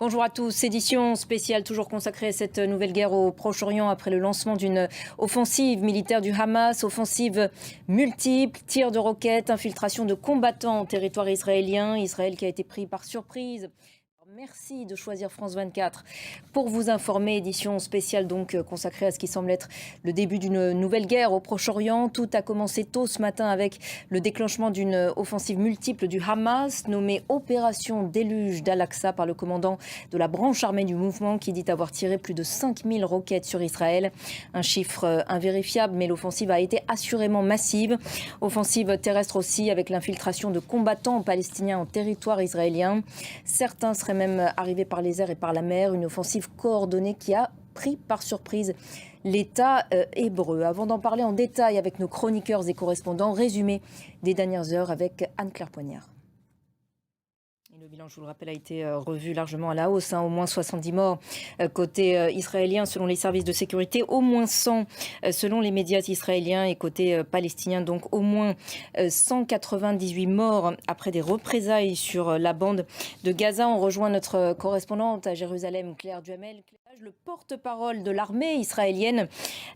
Bonjour à tous. Édition spéciale toujours consacrée à cette nouvelle guerre au Proche-Orient après le lancement d'une offensive militaire du Hamas. Offensive multiple, tirs de roquettes, infiltration de combattants en territoire israélien. Israël qui a été pris par surprise. Merci de choisir France 24 pour vous informer. Édition spéciale donc consacrée à ce qui semble être le début d'une nouvelle guerre au Proche-Orient. Tout a commencé tôt ce matin avec le déclenchement d'une offensive multiple du Hamas nommée Opération Déluge d'Al-Aqsa par le commandant de la branche armée du mouvement qui dit avoir tiré plus de 5000 roquettes sur Israël. Un chiffre invérifiable, mais l'offensive a été assurément massive. Offensive terrestre aussi avec l'infiltration de combattants palestiniens en territoire israélien. Certains seraient même arrivé par les airs et par la mer, une offensive coordonnée qui a pris par surprise l'État hébreu. Avant d'en parler en détail avec nos chroniqueurs et correspondants, résumé des dernières heures avec Anne-Claire Poignard. Le bilan, je vous le rappelle, a été revu largement à la hausse. Au moins 70 morts côté israélien selon les services de sécurité, au moins 100 selon les médias israéliens et côté palestinien. Donc au moins 198 morts après des représailles sur la bande de Gaza. On rejoint notre correspondante à Jérusalem, Claire Duhamel. Le porte-parole de l'armée israélienne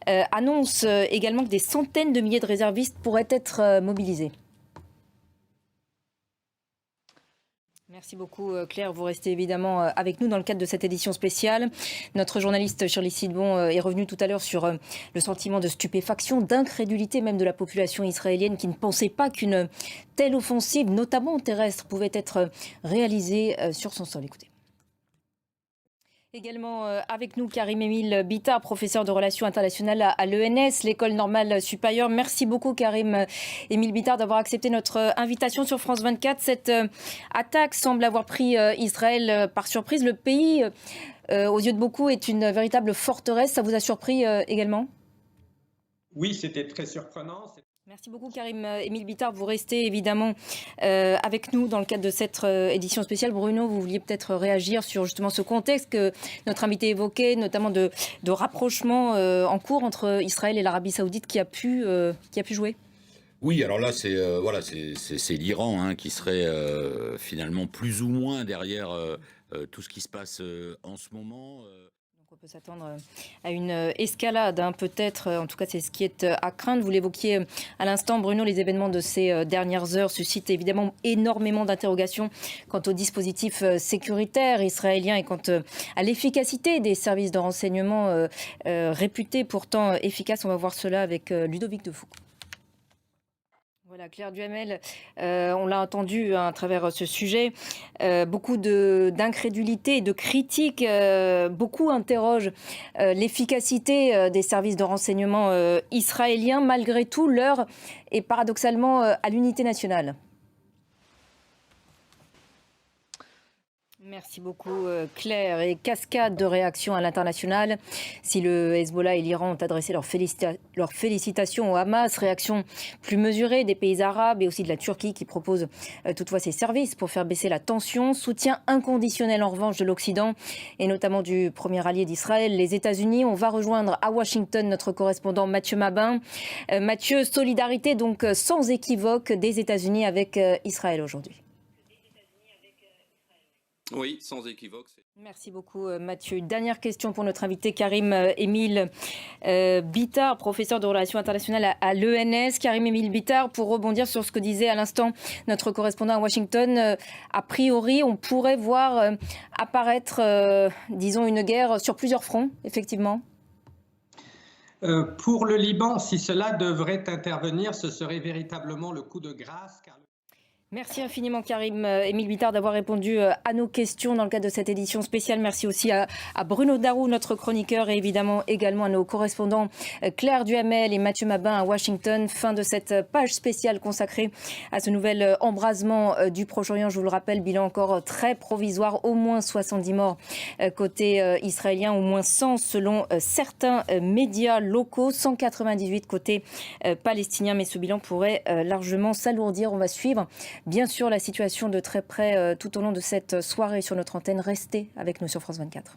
annonce également que des centaines de milliers de réservistes pourraient être mobilisés. Merci beaucoup Claire, vous restez évidemment avec nous dans le cadre de cette édition spéciale. Notre journaliste Shirley Sidbon est revenue tout à l'heure sur le sentiment de stupéfaction, d'incrédulité même de la population israélienne qui ne pensait pas qu'une telle offensive, notamment terrestre, pouvait être réalisée sur son sol. Écoutez. Également avec nous Karim-Émile Bittard, professeur de relations internationales à l'ENS, l'école normale supérieure. Merci beaucoup Karim-Émile Bittard d'avoir accepté notre invitation sur France 24. Cette attaque semble avoir pris Israël par surprise. Le pays, aux yeux de beaucoup, est une véritable forteresse. Ça vous a surpris également ? Oui, c'était très surprenant. Merci beaucoup Karim-Émile Bittard. Vous restez évidemment avec nous dans le cadre de cette édition spéciale. Bruno, vous vouliez peut-être réagir sur justement ce contexte que notre invité évoquait, notamment de rapprochement en cours entre Israël et l'Arabie Saoudite qui a pu jouer. Oui, alors là, c'est l'Iran qui serait finalement plus ou moins derrière tout ce qui se passe en ce moment. On peut s'attendre à une escalade, peut-être. En tout cas, c'est ce qui est à craindre. Vous l'évoquiez à l'instant, Bruno, les événements de ces dernières heures suscitent évidemment énormément d'interrogations quant au dispositif sécuritaire israélien et quant à l'efficacité des services de renseignement réputés pourtant efficaces. On va voir cela avec Ludovic Defoucault. Voilà, Claire Duhamel, on l'a entendu à travers ce sujet, beaucoup d'incrédulité et de critiques, beaucoup interrogent l'efficacité des services de renseignement israéliens. Malgré tout, l'heure est paradoxalement à l'unité nationale. Merci beaucoup Claire. Et cascade de réactions à l'international. Si le Hezbollah et l'Iran ont adressé leurs félicitations au Hamas, réaction plus mesurée des pays arabes et aussi de la Turquie qui propose toutefois ses services pour faire baisser la tension. Soutien inconditionnel en revanche de l'Occident et notamment du premier allié d'Israël, les États-Unis. On va rejoindre à Washington notre correspondant Mathieu Mabin. Mathieu, solidarité donc sans équivoque des États-Unis avec Israël aujourd'hui. Oui, sans équivoque. Merci beaucoup Mathieu. Dernière question pour notre invité Karim-Émile Bittard, professeur de relations internationales à l'ENS. Karim-Émile Bittard, pour rebondir sur ce que disait à l'instant notre correspondant à Washington, a priori on pourrait voir apparaître, disons, une guerre sur plusieurs fronts, effectivement. Pour le Liban, si cela devrait intervenir, ce serait véritablement le coup de grâce. Merci infiniment Karim-Émile Bittard d'avoir répondu à nos questions dans le cadre de cette édition spéciale. Merci aussi à Bruno Darou, notre chroniqueur, et évidemment également à nos correspondants Claire Duhamel et Mathieu Mabin à Washington. Fin de cette page spéciale consacrée à ce nouvel embrasement du Proche-Orient. Je vous le rappelle, bilan encore très provisoire, au moins 70 morts côté israélien, au moins 100 selon certains médias locaux, 198 côté palestinien. Mais ce bilan pourrait largement s'alourdir. On va suivre bien sûr la situation de très près tout au long de cette soirée sur notre antenne. Restez avec nous sur France 24.